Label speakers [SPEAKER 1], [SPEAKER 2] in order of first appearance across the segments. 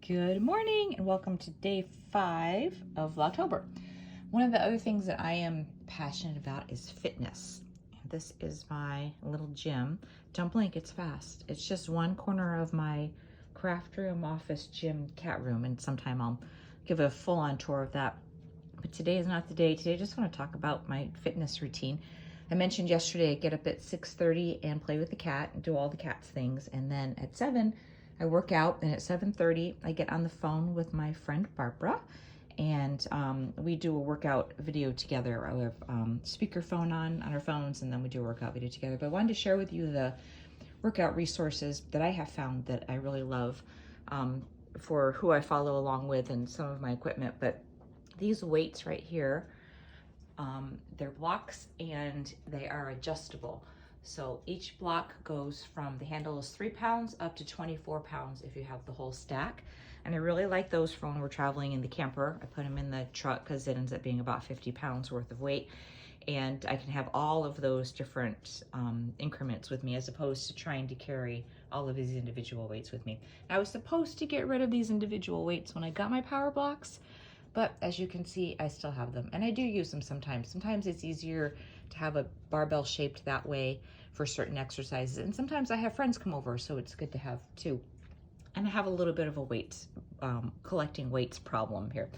[SPEAKER 1] Good morning and welcome to day 5 of Vlogtober. One of the other things that I am passionate about is fitness. This is my little gym. Don't blink, it's fast. It's just one corner of my craft room, office, gym, cat room, and sometime I'll give a full-on tour of that. But today is not the day. Today I just want to talk about my fitness routine. I mentioned yesterday I get up at 6:30 and play with the cat and do all the cat's things, and then at 7 I work out, and at 7:30 I get on the phone with my friend Barbara, and we do a workout video together. I have speakerphone on our phones, and then we do a workout video together. But I wanted to share with you the workout resources that I have found that I really love for who I follow along with and some of my equipment. But these weights right here, they're blocks and they are adjustable. So each block goes from, the handle is 3 pounds up to 24 pounds if you have the whole stack. And I really like those for when we're traveling in the camper. I put them in the truck because it ends up being about 50 pounds worth of weight. And I can have all of those different increments with me, as opposed to trying to carry all of these individual weights with me. I was supposed to get rid of these individual weights when I got my power blocks, but as you can see, I still have them. And I do use them sometimes. Sometimes it's easier to have a barbell shaped that way for certain exercises. And sometimes I have friends come over, so it's good to have too. And I have a little bit of a weights, collecting weights problem here.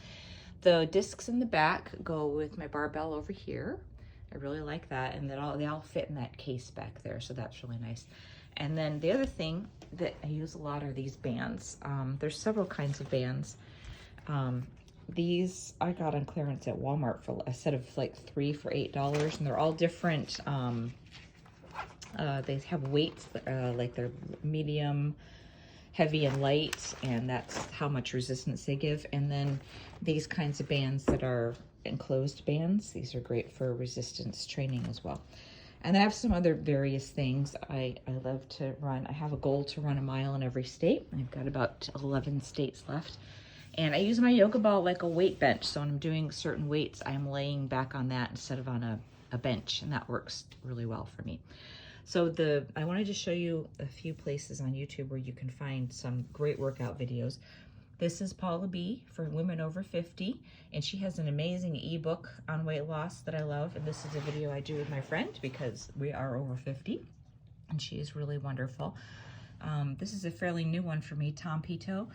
[SPEAKER 1] The discs in the back go with my barbell over here. I really like that. And they all fit in that case back there, so that's really nice. And then the other thing that I use a lot are these bands. There's several kinds of bands. These I got on clearance at Walmart for a set of like 3 for $8, and they're all different. They have weights, like they're medium, heavy, and light, and that's how much resistance they give. And then these kinds of bands that are enclosed bands, these are great for resistance training as well. And I have some other various things I love to run. I have a goal to run a mile in every state. I've got about 11 states left. And I use my yoga ball like a weight bench. So when I'm doing certain weights, I'm laying back on that instead of on a bench, and that works really well for me. So I wanted to show you a few places on YouTube where you can find some great workout videos. This is Paula B for women over 50, and she has an amazing ebook on weight loss that I love. And this is a video I do with my friend because we are over 50, and she is really wonderful. This is a fairly new one for me, Tom Pito.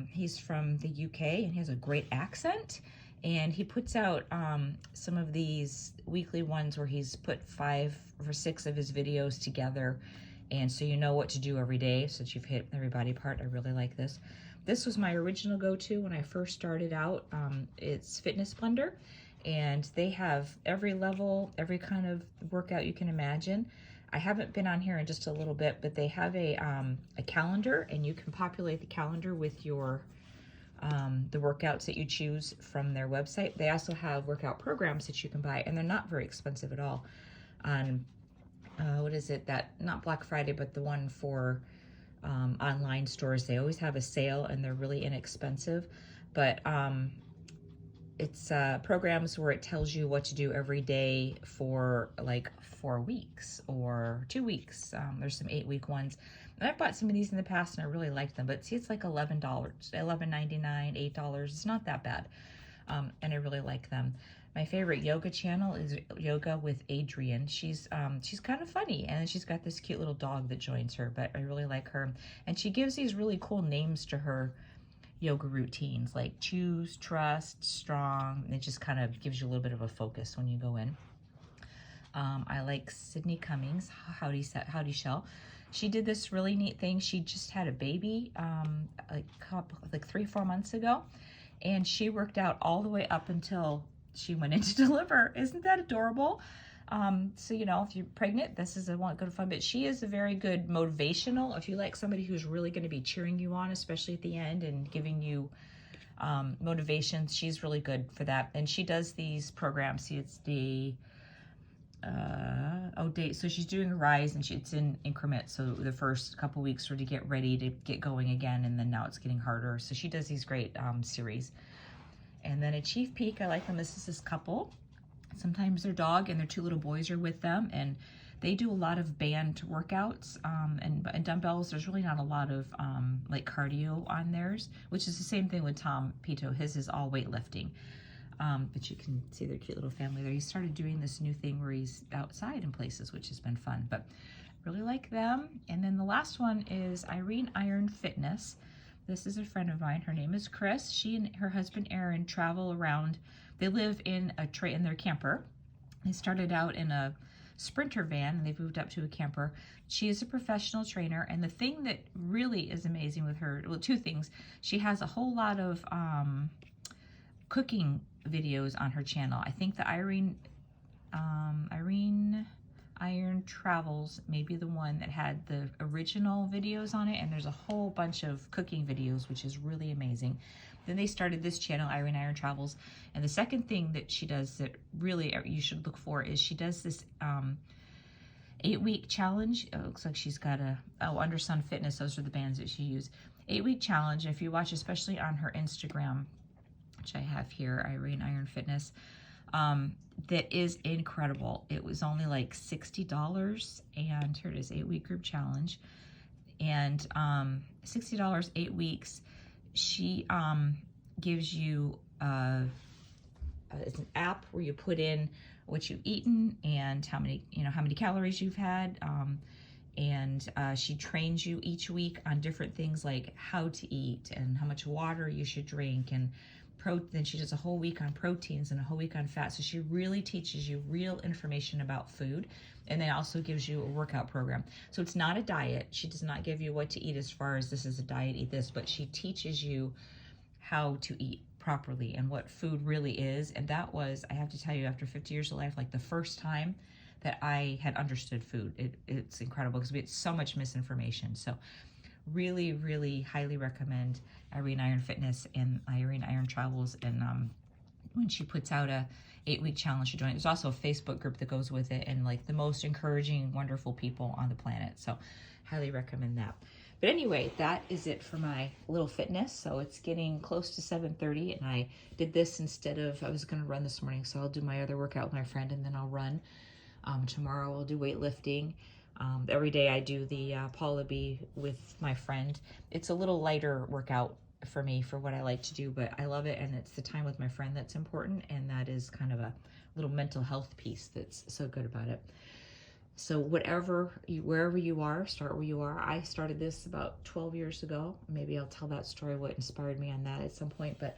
[SPEAKER 1] He's from the UK and he has a great accent, and he puts out some of these weekly ones where he's put 5 or 6 of his videos together, and so you know what to do every day, so that you've hit every body part. I really like this. This was my original go-to when I first started out. It's Fitness Blender, and they have every level, every kind of workout you can imagine. I haven't been on here in just a little bit, but they have a calendar, and you can populate the calendar with your the workouts that you choose from their website. They also have workout programs that you can buy, and they're not very expensive at all. On what is it, that not Black Friday, but the one for online stores, they always have a sale, and they're really inexpensive. But it's programs where it tells you what to do every day for like 4 weeks or 2 weeks. There's some 8-week ones. And I've bought some of these in the past and I really liked them, but see, it's like $11, $11.99, $8. It's not that bad. And I really like them. My favorite yoga channel is Yoga with Adrienne. She's kind of funny, and she's got this cute little dog that joins her, but I really like her. And she gives these really cool names to her yoga routines, like choose, trust, strong. It just kind of gives you a little bit of a focus when you go in. I like Sydney Cummings, Howdy Shell. She did this really neat thing. She just had a baby like 3 or 4 months ago, and she worked out all the way up until she went in to deliver. Isn't that adorable? So, you know, if you're pregnant, this is a good fun, but she is a very good motivational. If you like somebody who's really going to be cheering you on, especially at the end, and giving you motivation, she's really good for that. And she does these programs. See, it's the day. So she's doing a rise, and it's in increments. So the first couple weeks were to get ready to get going again, and then now it's getting harder. So she does these great series. And then at Chief Peak, I like them. This is this couple. Sometimes their dog and their 2 little boys are with them, and They do a lot of band workouts and dumbbells. There's really not a lot of like cardio on theirs, which is the same thing with Tom Pito. His is all weightlifting. But you can see their cute little family there. He started doing this new thing where he's outside in places, which has been fun, but really like them. And then the last one is Irene Iron Fitness. This is a friend of mine. Her name is Chris. She and her husband Aaron travel around. They live in their camper. They started out in a Sprinter van and they've moved up to a camper. She is a professional trainer, and the thing that really is amazing with her, well, two things. She has a whole lot of cooking videos on her channel. I think the Irene Iron Travels may be the one that had the original videos on it, and there's a whole bunch of cooking videos, which is really amazing. Then they started this channel, Irene Iron Travels, and the second thing that she does that really you should look for is she does this 8-week challenge. It looks like she's got Under Sun Fitness, those are the bands that she used. 8-week challenge. If you watch, especially on her Instagram, which I have here, Irene Iron Fitness, that is incredible. It was only like $60, and here it is, 8-week group challenge, and $60, 8 weeks. She gives you it's an app where you put in what you've eaten and how many calories you've had, and she trains you each week on different things like how to eat and how much water you should drink, and then she does a whole week on proteins and a whole week on fat. So she really teaches you real information about food, and then also gives you a workout program. So it's not a diet. She does not give you what to eat as far as this is a diet, eat this, but she teaches you how to eat properly and what food really is. And that was, I have to tell you, after 50 years of life, like the first time that I had understood food. It's incredible because we had so much misinformation. So really, really highly recommend Irene Iron Fitness and Irene Iron Travels. And when she puts out a 8-week challenge to join, there's also a Facebook group that goes with it, and like the most encouraging, wonderful people on the planet. So highly recommend that. But anyway, that is it for my little fitness. So it's getting close to 7:30, and I did this instead of, I was going to run this morning. So I'll do my other workout with my friend, and then I'll run. Tomorrow I'll do weightlifting. Every day I do the Paula B with my friend. It's a little lighter workout for me for what I like to do, but I love it, and it's the time with my friend that's important, and that is kind of a little mental health piece that's so good about it. So wherever you are, start where you are. I started this about 12 years ago. Maybe I'll tell that story, what inspired me on that at some point, but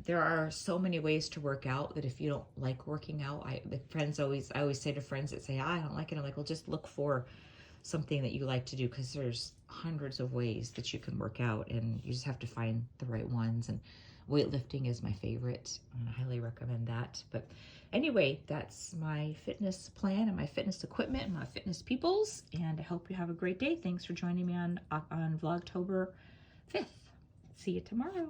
[SPEAKER 1] there are so many ways to work out that if you don't like working out, I always say to friends that say, I don't like it, I'm like, well, just look for something that you like to do, because there's hundreds of ways that you can work out, and you just have to find the right ones. And weightlifting is my favorite, and I highly recommend that. But anyway, that's my fitness plan and my fitness equipment and my fitness peoples, and I hope you have a great day. Thanks for joining me on Vlogtober 5th. See you tomorrow.